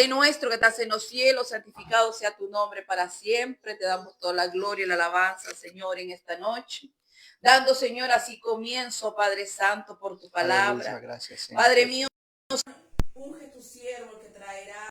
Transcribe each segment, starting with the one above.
Padre nuestro que estás en los cielos, santificado sea tu nombre para siempre. Te damos toda la gloria y la alabanza, Señor, en esta noche. Dando, Señor, así comienzo, Padre Santo, por tu palabra. Aleluya, gracias, Señor. Padre mío, unge tu siervo que traerá,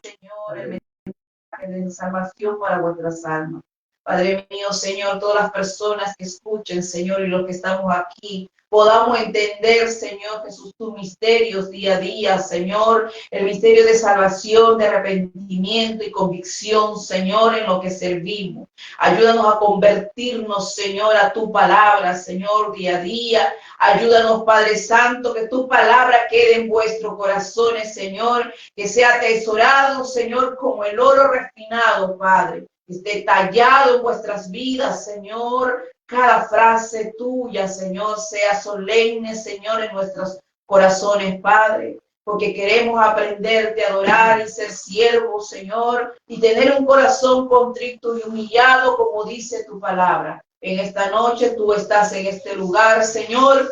Señor, el mensaje de salvación para vuestras almas. Padre mío, Señor, todas las personas que escuchen, Señor, y los que estamos aquí, podamos entender, Señor Jesús, tus misterios día a día, Señor, el misterio de salvación, de arrepentimiento y convicción, Señor, en lo que servimos. Ayúdanos a convertirnos, Señor, a tu palabra, Señor, día a día. Ayúdanos, Padre Santo, que tu palabra quede en vuestros corazones, Señor, que sea atesorado, Señor, como el oro refinado, Padre. Esté tallado en vuestras vidas, Señor. Cada frase tuya, Señor, sea solemne, Señor, en nuestros corazones, Padre. Porque queremos aprenderte a adorar y ser siervos, Señor, y tener un corazón contrito y humillado, como dice tu palabra. En esta noche tú estás en este lugar, Señor.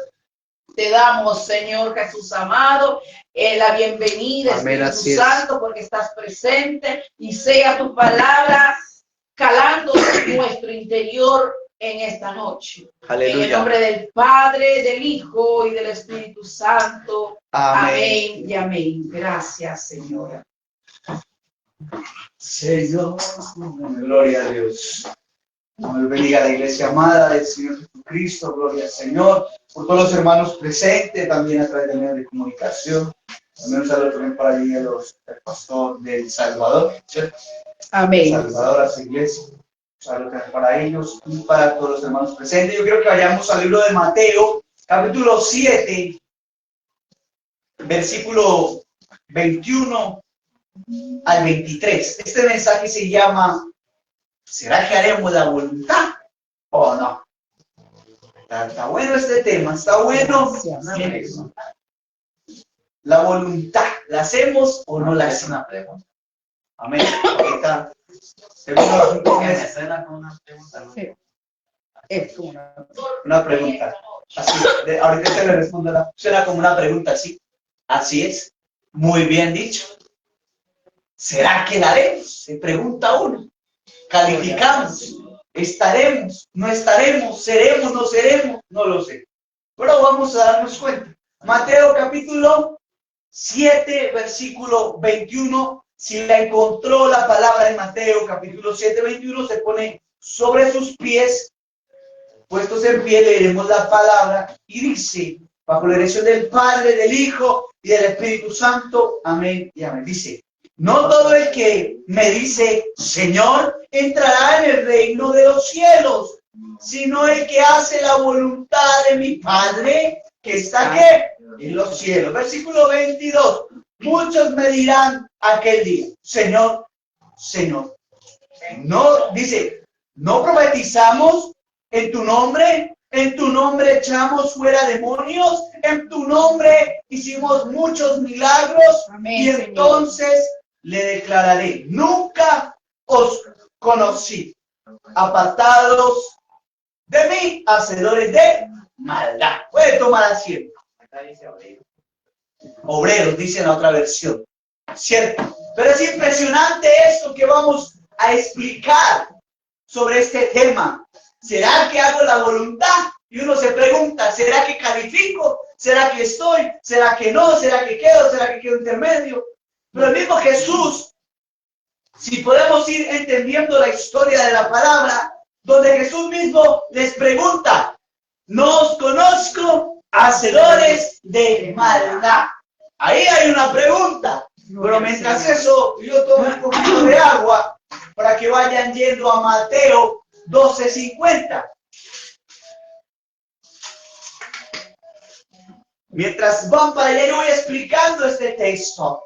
Te damos, Señor Jesús amado, la bienvenida, Amén, Espíritu Santo, porque estás presente y sea tu palabra calando en nuestro interior en esta noche. Aleluya. En el nombre del Padre, del Hijo y del Espíritu Santo. Amén y amén. Gracias, Señora. Señor, gloria a Dios. Dios bendiga a la iglesia amada del Señor Jesucristo, gloria al Señor, por todos los hermanos presentes, también a través de medios de comunicación. También un saludo también para allí el pastor del Salvador, ¿cierto? Amén. Salvador a su iglesia. Un saludo también para ellos y para todos los hermanos presentes. Yo quiero que vayamos al libro de Mateo, capítulo 7, versículo 21 al 23. Este mensaje se llama: ¿será que haremos la voluntad o no? Está bueno este tema, está bueno. La voluntad, ¿la hacemos o no la hacemos? Una pregunta. Amén. Ahorita Es una pregunta. Así, ahorita te le respondo. Suena como una pregunta así. Así es. Muy bien dicho. ¿Será que la haremos? Se pregunta uno. Calificamos. ¿Estaremos? ¿No estaremos? ¿Seremos? ¿No seremos? No lo sé. Pero vamos a darnos cuenta. Mateo capítulo 7, versículo 21. Si la encontró la palabra de Mateo capítulo 7, 21, se pone sobre sus pies. Puestos en pie, leeremos la palabra y dice, bajo la dirección del Padre, del Hijo y del Espíritu Santo. Amén y amén. Dice: no todo el que me dice Señor entrará en el reino de los cielos, sino el que hace la voluntad de mi Padre que está ¿qué? En los cielos. Versículo 22. Muchos me dirán aquel día: Señor, Señor. No, dice, ¿no profetizamos en tu nombre echamos fuera demonios, en tu nombre hicimos muchos milagros? Amén, y entonces Señor, le declararé: nunca os conocí, apartados de mí, hacedores de maldad. Puede tomar asiento. Obreros, dice en la otra versión, ¿cierto? Pero es impresionante esto que vamos a explicar sobre este tema. ¿Será que hago la voluntad? Y uno se pregunta, ¿será que califico? ¿Será que estoy? ¿Será que no? ¿Será que quedo? ¿Será que quedo intermedio? Pero el mismo Jesús, si podemos ir entendiendo la historia de la palabra, donde Jesús mismo les pregunta: no os conozco, hacedores de maldad. Ahí hay una pregunta. Pero mientras eso, yo tomo un poquito de agua para que vayan yendo a Mateo 12:50. Mientras van para allá, yo voy explicando este texto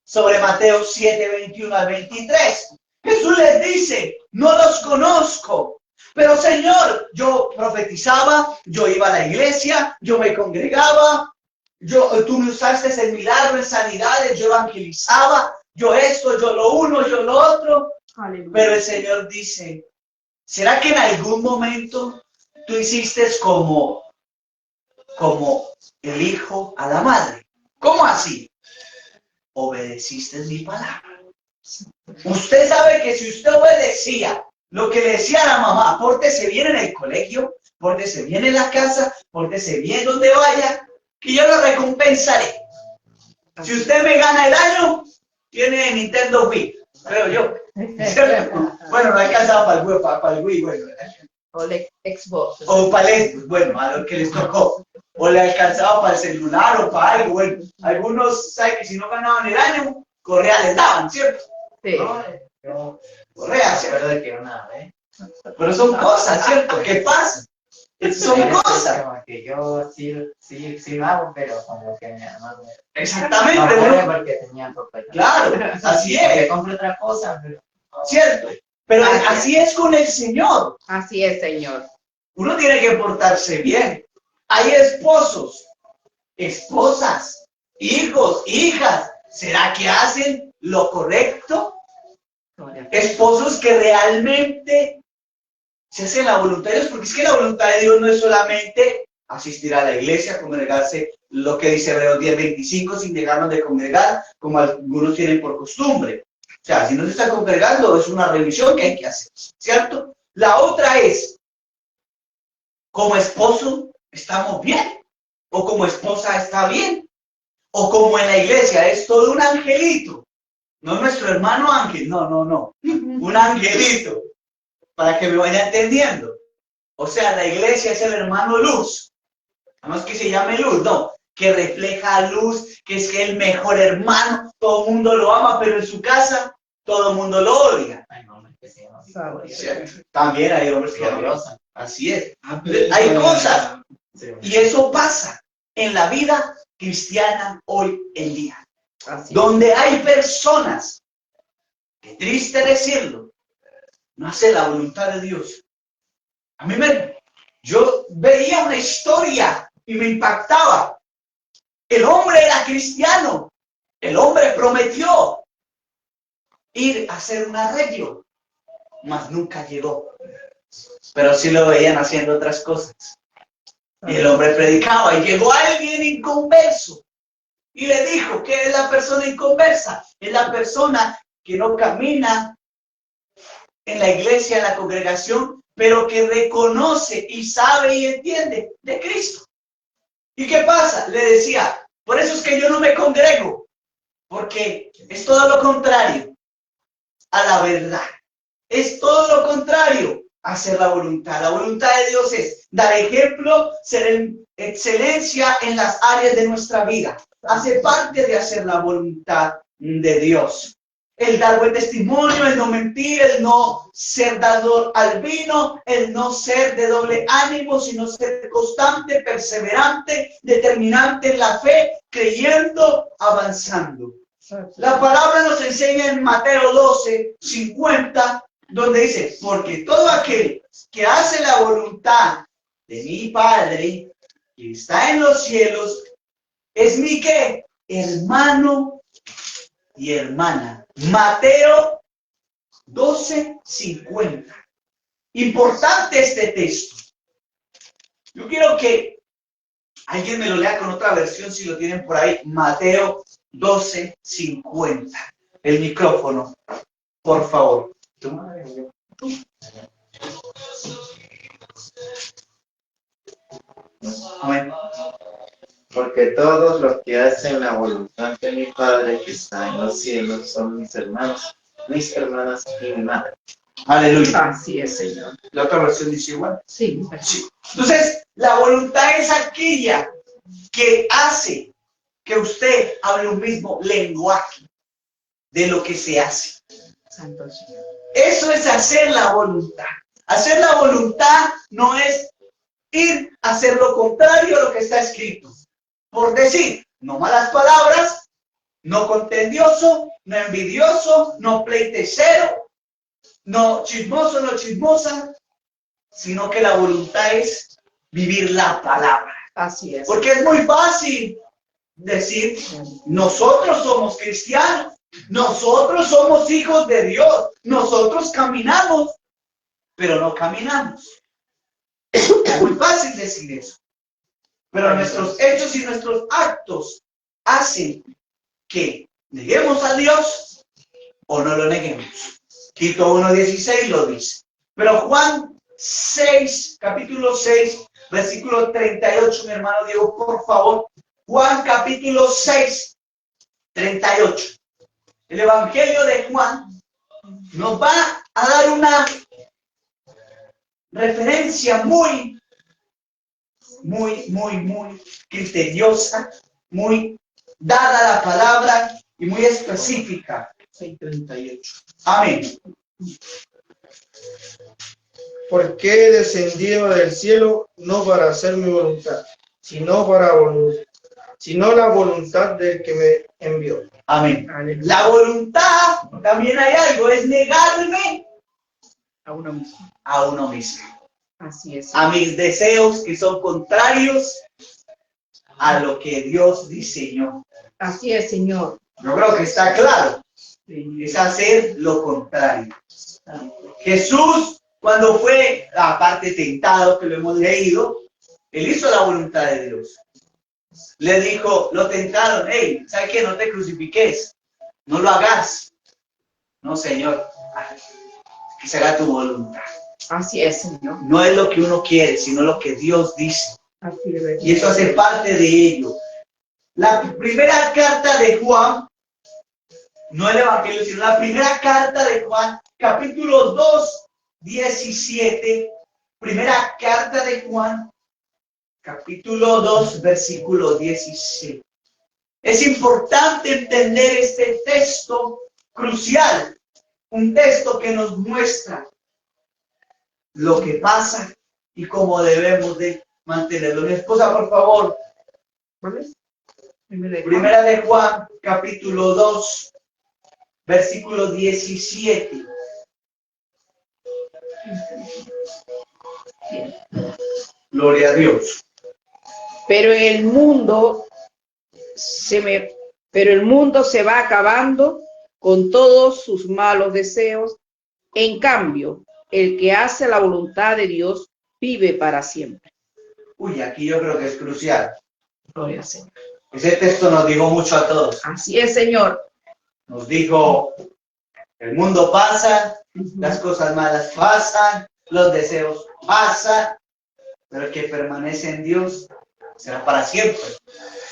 sobre Mateo 7, 21 al 23. Jesús les dice: no los conozco, pero Señor, yo profetizaba, yo iba a la iglesia, yo me congregaba, tú me usaste en milagro, en sanidades, yo evangelizaba, yo esto, yo lo uno, yo lo otro. Aleluya. Pero el Señor dice: ¿será que en algún momento tú hiciste como el hijo a la madre? ¿Cómo así? obedeciste mi palabra. Usted sabe que si usted obedecía lo que le decía a la mamá, pórtese bien en el colegio, pórtese bien en la casa, pórtese bien donde vaya, que yo lo recompensaré. Si usted me gana el año, tiene Nintendo Wii, creo yo. ¿Cierto? Bueno, no alcanzaba para el Wii, bueno. O el Xbox. O para el Xbox, bueno, a lo que les tocó. O le alcanzaba para el celular o para algo, bueno. Algunos saben que si no ganaban el año, correa les daban, ¿cierto? Sí. Yo Correa, me ¿cierto? acuerdo que una vez. Pero son cosas, ¿cierto? ¿Qué pasa? Son cosas. Como que yo sí lo hago, pero como que mi hermano. Exactamente, No puede ¿no? porque tenía ropa. Claro, así Porque es, compro otra cosa, pero. ¿cierto? Pero así es con el Señor. Así es, Señor. Uno tiene que portarse bien. Hay esposos, esposas, hijos, hijas. ¿Será que hacen lo correcto? Esposos que realmente se hacen la voluntad de Dios, porque es que la voluntad de Dios no es solamente asistir a la iglesia, congregarse, lo que dice Hebreos 10:25, sin dejarnos de congregar, como algunos tienen por costumbre. O sea, si no se está congregando, es una revisión que hay que hacer, ¿cierto? La otra es, como esposo, ¿estamos bien? ¿O como esposa está bien? ¿O como en la iglesia es todo un angelito? No nuestro hermano ángel, no. Un angelito, para que me vaya entendiendo. O sea, la iglesia es el hermano luz. No es que se llame luz, no. Que refleja luz, que es el mejor hermano. Todo el mundo lo ama, pero en su casa todo el mundo lo odia. Ay, no, es que se llama ¿Cierto? También hay hombres que aman. gloriosa. Así es. Hay cosas. Sí. Y eso pasa en la vida cristiana hoy en día. Así es. Donde hay personas, que triste decirlo, no hacen la voluntad de Dios. Yo veía una historia y me impactaba. El hombre era cristiano. El hombre prometió ir a hacer un arreglo, mas nunca llegó. Pero sí lo veían haciendo otras cosas. Y el hombre predicaba y llegó alguien inconverso y le dijo, ¿qué es la persona inconversa? Es la persona que no camina en la iglesia, en la congregación, pero que reconoce y sabe y entiende de Cristo. ¿Y qué pasa? Le decía, por eso es que yo no me congrego, porque es todo lo contrario a la verdad. Es todo lo contrario a hacer la voluntad. La voluntad de Dios es dar ejemplo, ser en excelencia en las áreas de nuestra vida. Hace parte de hacer la voluntad de Dios. El dar buen testimonio, el no mentir, el no ser dador al vino, el no ser de doble ánimo, sino ser constante, perseverante, determinante en la fe, creyendo, avanzando. La palabra nos enseña en Mateo 12:50, donde dice, porque todo aquel que hace la voluntad de mi Padre, que está en los cielos, es mi ¿qué? Hermano y hermana. Mateo 12:50. Importante este texto. Yo quiero que alguien me lo lea con otra versión, si lo tienen por ahí. Mateo 12:50. El micrófono, por favor. Amén. Porque todos los que hacen la voluntad de mi Padre que está en los cielos son mis hermanos, mis hermanas y mi madre. Aleluya. Así es, Señor. La otra versión dice igual. Sí. Sí. Entonces, la voluntad es aquella que hace que usted hable un mismo lenguaje de lo que se hace. Santo Señor. Eso es hacer la voluntad. Hacer la voluntad no es ir a hacer lo contrario a lo que está escrito. Por decir, no malas palabras, no contendioso, no envidioso, no pleitesero, no chismoso, no chismosa, sino que la voluntad es vivir la palabra. Así es. Porque es muy fácil decir, nosotros somos cristianos, nosotros somos hijos de Dios, nosotros caminamos, pero no caminamos. Es muy fácil decir eso. Pero nuestros hechos y nuestros actos hacen que ¿Neguemos a Dios o no lo neguemos? Tito 1:16 lo dice. Pero Juan 6, capítulo 6, versículo 38, mi hermano Diego, por favor. Juan capítulo 6, 38. El Evangelio de Juan nos va a dar una referencia muy criteriosa, muy dada a la palabra y muy específica. 6:38. Amén. Porque he descendido del cielo no para hacer mi voluntad, sino la voluntad del que me envió. Amén. Aleluya. La voluntad, también hay algo, es negarme A uno mismo. a uno mismo, Así es. a mis deseos que son contrarios a lo que Dios diseñó. Así es, Señor. Yo creo que está claro, es hacer lo contrario. Jesús, cuando fue aparte tentado, que lo hemos leído, él hizo la voluntad de Dios. Le dijo, lo tentaron, hey, ¿sabes qué? No te crucifiques, no lo hagas. No, Señor, que se haga tu voluntad. Así es, Señor. No es lo que uno quiere, sino lo que Dios dice. Así es. Y eso hace parte de ello. La primera carta de Juan, no el Evangelio, sino la primera carta de Juan, capítulo 2, 17, primera carta de Juan, capítulo 2, versículo 16. Es importante entender este texto crucial, un texto que nos muestra lo que pasa y cómo debemos de mantenerlo. Mi esposa, por favor. ¿Cuál es? Primera de Juan, capítulo 2, versículo 17. Gloria a Dios. Pero el mundo se va acabando con todos sus malos deseos. En cambio, el que hace la voluntad de Dios vive para siempre. Uy, aquí yo creo que es crucial. Gloria al Señor. Ese texto nos dijo mucho a todos. Así es, Señor. Nos dijo, el mundo pasa, las cosas malas pasan, los deseos pasan, pero el que permanece en Dios será para siempre.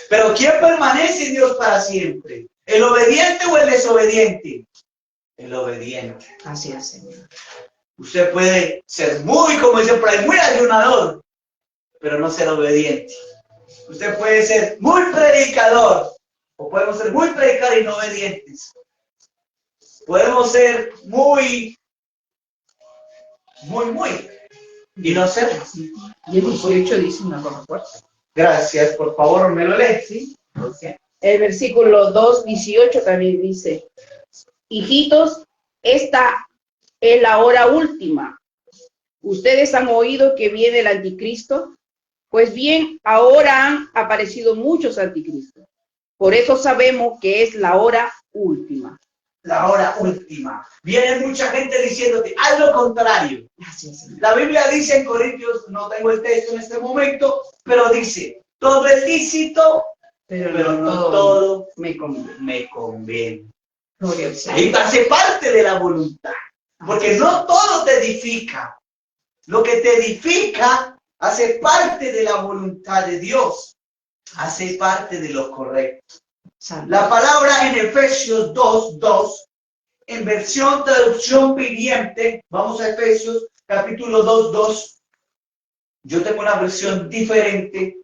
Pero ¿quién permanece en Dios para siempre? ¿El obediente o el desobediente? El obediente. Así es, Señor. Usted puede ser muy, como dicen por ahí, muy ayunador, pero no ser obediente. Usted puede ser muy predicador, o podemos ser muy predicadores y no obedientes. Podemos ser muy, y no ser. Y el 18 dice una cosa fuerte. Gracias, por favor, me lo lee. ¿Sí? El versículo 2:18 también dice, hijitos, esta es la hora última. ¿Ustedes han oído que viene el anticristo? Pues bien, ahora han aparecido muchos anticristos. Por eso sabemos que es la hora última. La hora última. Viene mucha gente diciéndote, haz lo contrario. Gracias, Señor. La Biblia dice en Corintios, no tengo el texto en este momento, pero dice, todo es lícito, pero no todo me conviene. me conviene. Gloria al Señor. Ahí hace parte de la voluntad, porque no todo te edifica. Lo que te edifica hace parte de la voluntad de Dios, hace parte de lo correcto. La palabra en Efesios 2:2, en versión traducción viviente, vamos a Efesios capítulo 2:2. Yo tengo una versión diferente,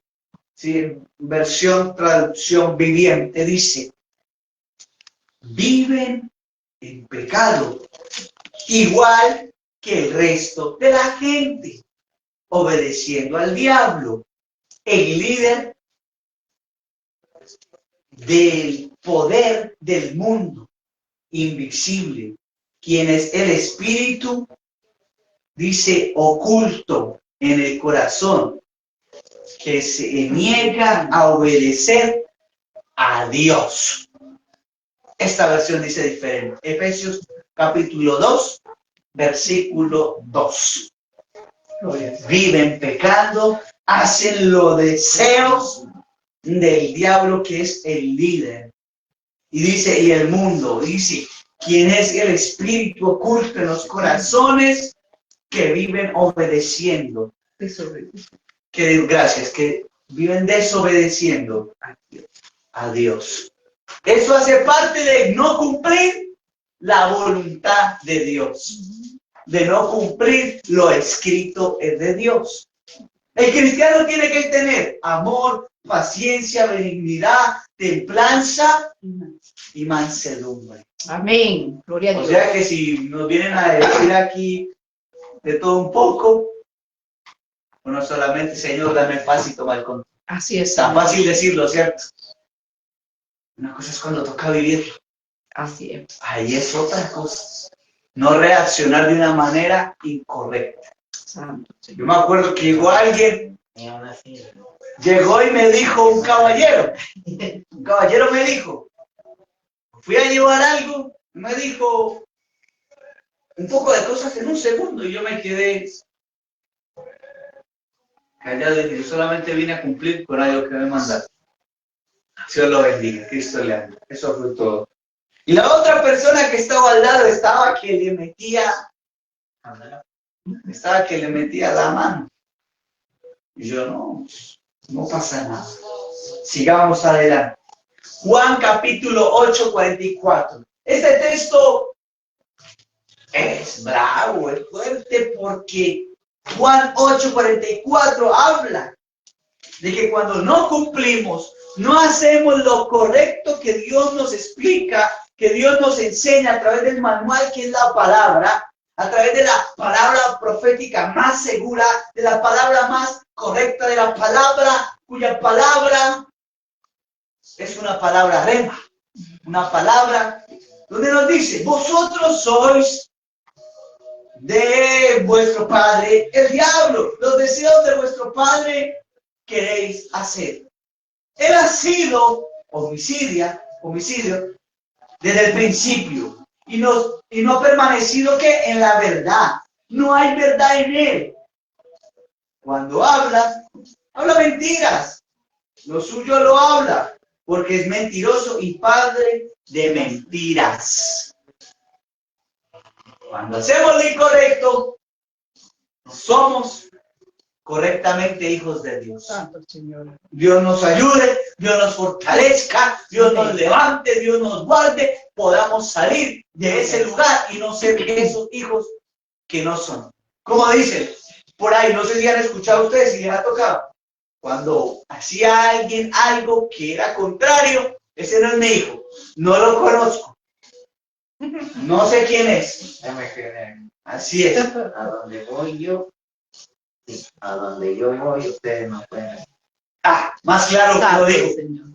¿sí? Versión traducción viviente, dice, viven en pecado, igual que el resto de la gente, obedeciendo al diablo, el líder del poder del mundo invisible, quien es el espíritu, dice, oculto en el corazón, que se niega a obedecer a Dios. Esta versión dice diferente. Efesios capítulo 2, versículo 2. Viven pecando, hacen los deseos del diablo, que es el líder Y dice, y el mundo, dice, ¿quién es el espíritu oculto en los corazones que viven obedeciendo? Gracias, que viven desobedeciendo a Dios. Eso hace parte de no cumplir la voluntad de Dios, de no cumplir lo escrito de Dios. El cristiano tiene que tener amor, paciencia, benignidad, templanza y mansedumbre. Amén. Gloria a Dios. O sea que si nos vienen a decir aquí de todo un poco, no solamente, Señor, dame paz y toma el control. Así es. Tan fácil decirlo, ¿cierto? Una cosa es cuando toca vivir. Así es. Ahí es otra cosa. No reaccionar de una manera incorrecta. Santo Yo Señor. me acuerdo que llegó alguien, llegó y me dijo un caballero me dijo, fui a llevar algo, me dijo un poco de cosas en un segundo y yo me quedé callado y dije, yo solamente vine a cumplir con algo que me mandaron. Dios lo bendiga, Cristo le ama. Eso fue todo. Y la otra persona que estaba al lado estaba que le metía la mano. Y yo, no pasa nada. Sigamos adelante. Juan capítulo 8, 44. Este texto es bravo, es fuerte, porque Juan 8, 44 habla de que cuando no cumplimos, no hacemos lo correcto que Dios nos explica, que Dios nos enseña a través del manual que es la palabra, a través de la palabra profética más segura, de la palabra más correcta, de la palabra cuya palabra es una palabra rema, una palabra donde nos dice, vosotros sois de vuestro padre el diablo, los deseos de vuestro padre queréis hacer. Él ha sido homicidio desde el principio y no ha permanecido que en la verdad. No hay verdad en él. Cuando habla mentiras. Lo suyo lo habla porque es mentiroso y padre de mentiras. Cuando hacemos lo incorrecto, no somos correctamente hijos de Dios. Santo Señor. Dios nos ayude, Dios nos fortalezca, Dios nos levante, Dios nos guarde, podamos salir de ese lugar y no ser esos hijos que no son. Como dicen por ahí, no sé si han escuchado ustedes, si les ha tocado, cuando hacía alguien algo que era contrario, ese no es mi hijo, no lo conozco, no sé quién es. Así es. A donde voy yo, sí, a donde yo voy, ustedes no pueden. Más claro que lo Santo digo. Señor.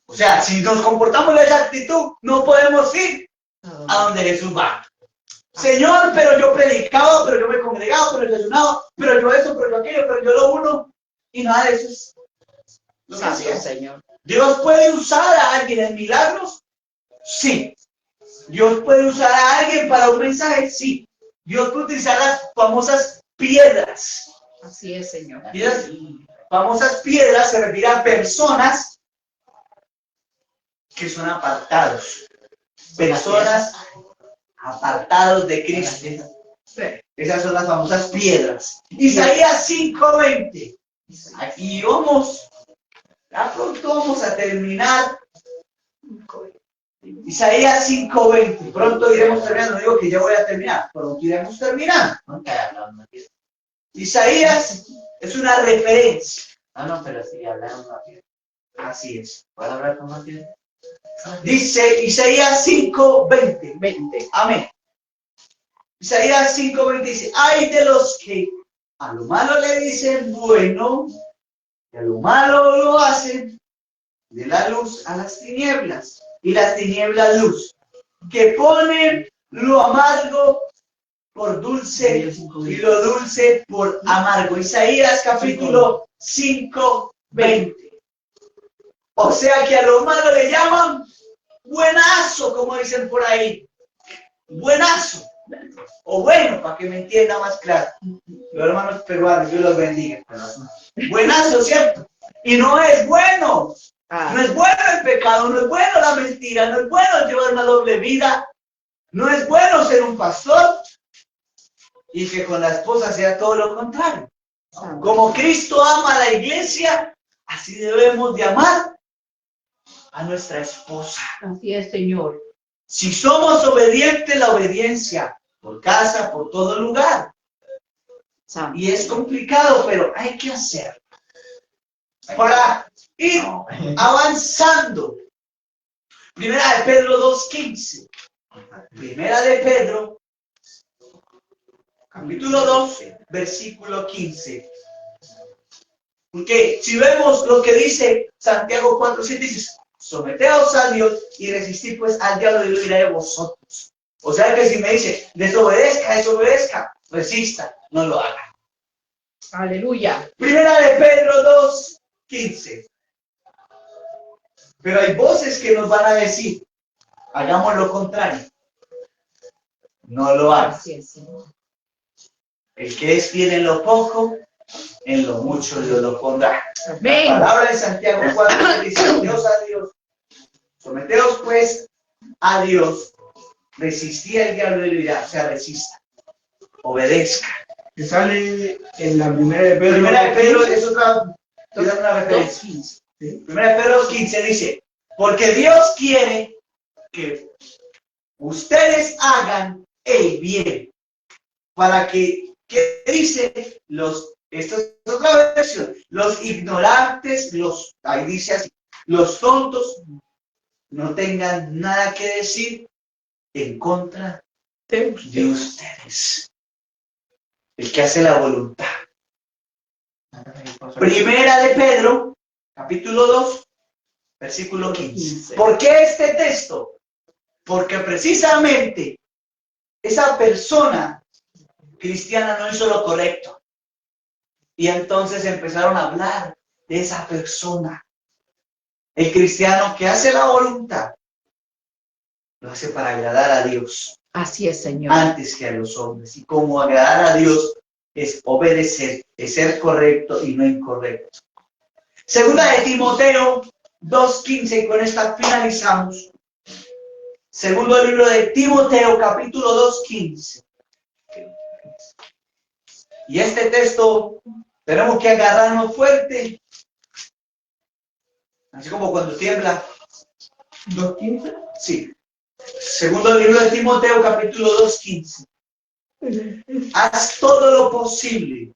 O sea, si nos comportamos de esa actitud, no podemos ir a donde Jesús va. Señor, pero yo predicaba, pero yo me congregaba, pero yo ayunaba, pero yo eso, pero yo aquello, pero yo lo uno, y nada de eso es lo que Santo hacía. Señor. ¿Dios puede usar a alguien en milagros? Sí. ¿Dios puede usar a alguien para un mensaje? Sí. Dios puede utilizar las famosas piedras. Así es, Señor. Y las famosas piedras se refieren a personas que son apartados. Personas apartados de Cristo. Esas son las famosas piedras. Isaías 5:20. Aquí vamos. Ya pronto vamos a terminar. Isaías 5:20. Pronto iremos terminando. No digo que ya voy a terminar. Pronto iremos terminando. Isaías es una referencia. No, pero sí, hablaron rápido. Así es. ¿Puedo hablar con rápido? Dice Isaías 5:20. 20. Amén. Isaías 5:20 dice, ay de los que a lo malo le dicen bueno, y a lo malo lo hacen, de la luz a las tinieblas, y las tinieblas luz, que ponen lo amargo por dulce y lo dulce por amargo. Isaías capítulo 5:20. O sea que a lo malo le llaman buenazo, como dicen por ahí. Buenazo. O bueno, para que me entienda más claro. Los hermanos peruanos, Dios los bendiga. Buenazo, ¿cierto? Y no es bueno. No es bueno el pecado, no es bueno la mentira, no es bueno llevar una doble vida, no es bueno ser un pastor y que con la esposa sea todo lo contrario. Como Cristo ama a la iglesia, así debemos de amar a nuestra esposa. Así es, Señor. Si somos obedientes, la obediencia por casa, por todo lugar. Santo. Y es complicado, pero hay que hacerlo. Para ir avanzando. Primera de Pedro 2:15. Primera de Pedro, capítulo 2, versículo 15. Porque si vemos lo que dice Santiago 4:7, dice, someteos a Dios y resistid pues al diablo y huirá de vosotros. O sea que si me dice, desobedezca, resista, no lo haga. Aleluya. Primera de Pedro 2:15. Pero hay voces que nos van a decir, hagamos lo contrario. No lo hagas. Así es, Señor. El que es fiel en lo poco, en lo mucho Dios lo pondrá. Amén. La palabra de Santiago 4 dice, someteos a Dios. Someteos pues a Dios. Resistí al diablo y huirá. O sea, resista. Obedezca. Que sale en la primera de Pedro. Primera de Pedro es una referencia. 2:15. Primera de Pedro 15 dice, porque Dios quiere que ustedes hagan el bien. Para que, ¿qué dice? Esta es otra versión, los ignorantes, ahí dice así, los tontos no tengan nada que decir en contra de ustedes. El que hace la voluntad. Primera de Pedro, capítulo 2, versículo 15. ¿Por qué este texto? Porque precisamente esa persona cristiana no hizo lo correcto. Y entonces empezaron a hablar de esa persona. El cristiano que hace la voluntad, lo hace para agradar a Dios. Así es, Señor. Antes que a los hombres. Y como agradar a Dios es obedecer, es ser correcto y no incorrecto. Segunda de Timoteo 2:15, y con esta finalizamos. Segundo libro de Timoteo, capítulo 2:15. Y este texto tenemos que agarrarnos fuerte. Así como cuando tiembla. 2:15. Sí. Segundo libro de Timoteo, capítulo 2:15. Haz todo lo posible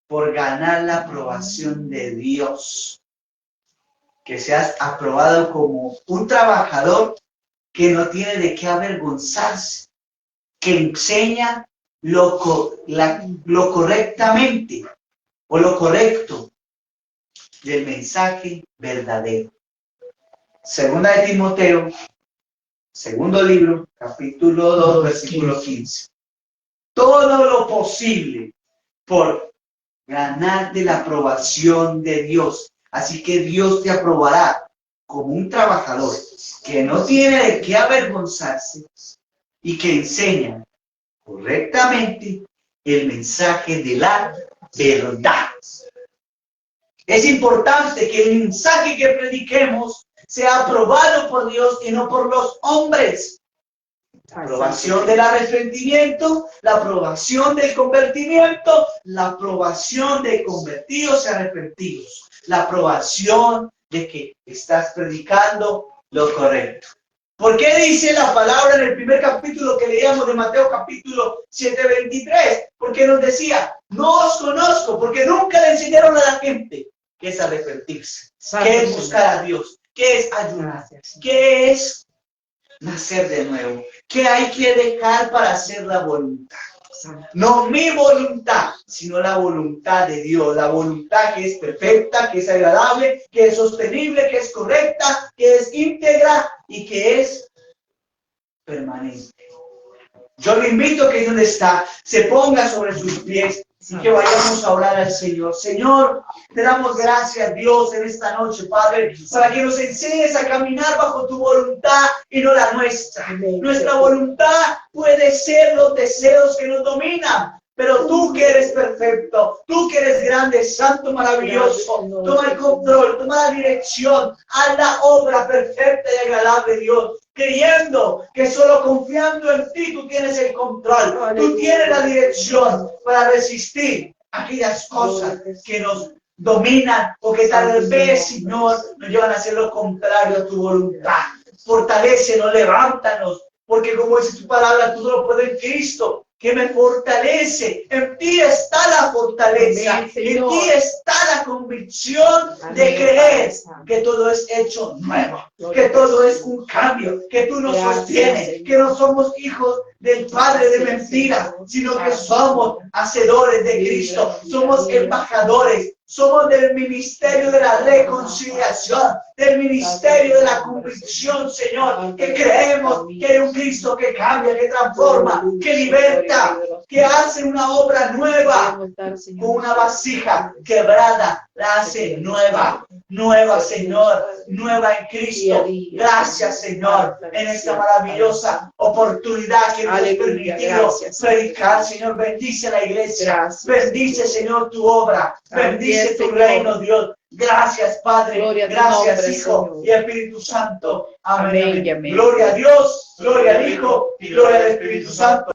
por ganar la aprobación de Dios. Que seas aprobado como un trabajador que no tiene de qué avergonzarse, que enseña lo correctamente o lo correcto del mensaje verdadero. Segunda de Timoteo, segundo libro, capítulo 2, versículo 15. Todo lo posible por ganarte la aprobación de Dios. Así que Dios te aprobará como un trabajador que no tiene de qué avergonzarse y que enseña correctamente el mensaje de la verdad. Es importante que el mensaje que prediquemos sea aprobado por Dios y no por los hombres. La aprobación del arrepentimiento, la aprobación del convertimiento, la aprobación de convertidos y arrepentidos, la aprobación de que estás predicando lo correcto. ¿Por qué dice la palabra en el primer capítulo que leíamos de Mateo capítulo 7:23? Porque nos decía, no os conozco, porque nunca le enseñaron a la gente qué es arrepentirse, qué es buscar a Dios, qué es ayunar, qué es nacer de nuevo, qué hay que dejar para hacer la voluntad. No mi voluntad, sino la voluntad de Dios, la voluntad que es perfecta, que es agradable, que es sostenible, que es correcta, que es íntegra y que es permanente. Yo le invito a que donde está, se ponga sobre sus pies y que vayamos a orar al Señor. Señor, te damos gracias, Dios, en esta noche, Padre, para que nos enseñes a caminar bajo tu voluntad y no la nuestra. Nuestra voluntad puede ser los deseos que nos dominan, Pero tú que eres perfecto, tú que eres grande, santo, maravilloso, toma el control, toma la dirección, haz la obra perfecta y agradable, Dios. Creyendo que solo confiando en ti tú tienes el control, tú tienes la dirección para resistir aquellas cosas que nos dominan o que tal vez, Señor, nos llevan a hacer lo contrario a tu voluntad. Fortalécenos, levántanos, porque como dice tu palabra, tú lo puedes en Cristo, que me fortalece. En ti está la fortaleza, Amén, en Señor. ti está la convicción de Amén, creer Padre Santo. que todo es hecho nuevo, Gloria que a todo Dios. es un cambio, que tú nos Gracias, sostienes, Señor. que no somos hijos del Padre de Gracias, mentira, Señor. sino que Gracias, somos Señor. hacedores de Libre, Cristo, libre, somos libre. embajadores, somos del ministerio de la reconciliación, del ministerio de la convicción, Señor, que creemos que hay un Cristo que cambia, que transforma, que liberta, que hace una obra nueva. Con una vasija quebrada, la hace nueva, nueva, Señor, nueva en Cristo. Gracias, Señor, en esta maravillosa oportunidad que nos has Aleluya, permitido gracias. predicar, Señor. Bendice la iglesia, Gracias, bendice, Señor, tu obra, bendice Amén, tu Señor. reino, Dios. Gracias, Padre, Gloria a tu gracias, nombre, Hijo Señor. y Espíritu Santo. Amén, Amén y amén. amén. Gloria a Dios, gloria al Hijo y gloria al Espíritu Santo.